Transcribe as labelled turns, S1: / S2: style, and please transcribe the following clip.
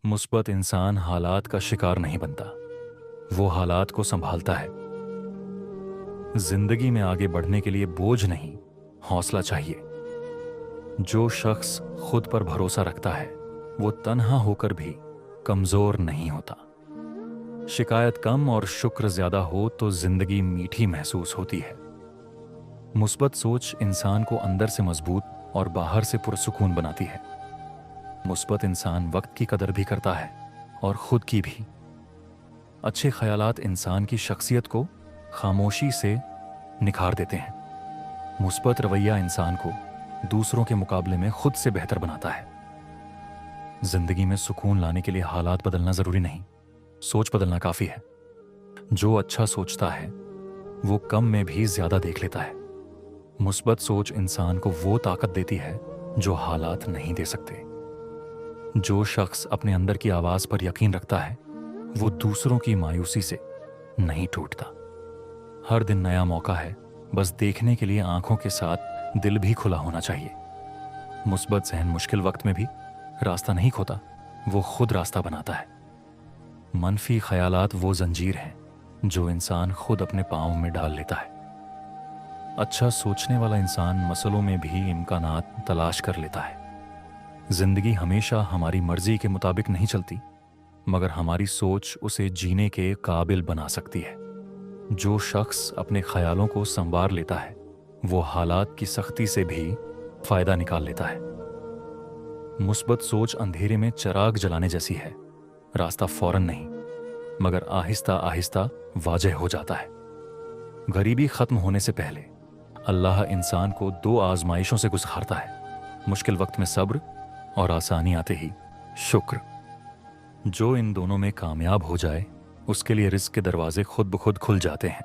S1: मुस्बत इंसान हालात का शिकार नहीं बनता, वो हालात को संभालता है। जिंदगी में आगे बढ़ने के लिए बोझ नहीं, हौसला चाहिए। जो शख्स खुद पर भरोसा रखता है वो तन्हा होकर भी कमजोर नहीं होता। शिकायत कम और शुक्र ज्यादा हो तो जिंदगी मीठी महसूस होती है। मुस्बत सोच इंसान को अंदर से मजबूत और बाहर से पुरसुकून बनाती है। मुस्बत इंसान वक्त की कदर भी करता है और खुद की भी। अच्छे ख्यालात इंसान की शख्सियत को खामोशी से निखार देते हैं। मुस्बत रवैया इंसान को दूसरों के मुकाबले में खुद से बेहतर बनाता है। जिंदगी में सुकून लाने के लिए हालात बदलना जरूरी नहीं, सोच बदलना काफी है। जो अच्छा सोचता है वो कम में भी ज्यादा देख लेता है। मुस्बत सोच इंसान को वो ताकत देती है जो हालात नहीं दे सकते। जो शख्स अपने अंदर की आवाज पर यकीन रखता है वो दूसरों की मायूसी से नहीं टूटता। हर दिन नया मौका है, बस देखने के लिए आंखों के साथ दिल भी खुला होना चाहिए। मुस्बत ज़हन मुश्किल वक्त में भी रास्ता नहीं खोता, वो खुद रास्ता बनाता है। मनफी ख्यालात वो जंजीर हैं जो इंसान खुद अपने पांव में डाल लेता है। अच्छा सोचने वाला इंसान मसलों में भी इम्कानात तलाश कर लेता है। जिंदगी हमेशा हमारी मर्जी के मुताबिक नहीं चलती, मगर हमारी सोच उसे जीने के काबिल बना सकती है। जो शख्स अपने ख्यालों को संवार लेता है वो हालात की सख्ती से भी फायदा निकाल लेता है। मुस्बत सोच अंधेरे में चिराग जलाने जैसी है, रास्ता फौरन नहीं मगर आहिस्ता आहिस्ता वाज़ेह हो जाता है। गरीबी खत्म होने से पहले अल्लाह इंसान को दो आजमाइशों से गुजारता है, मुश्किल वक्त में सब्र और आसानी आते ही शुक्र। जो इन दोनों में कामयाब हो जाए उसके लिए रिज़्क़ के दरवाजे खुद ब खुद खुल जाते हैं।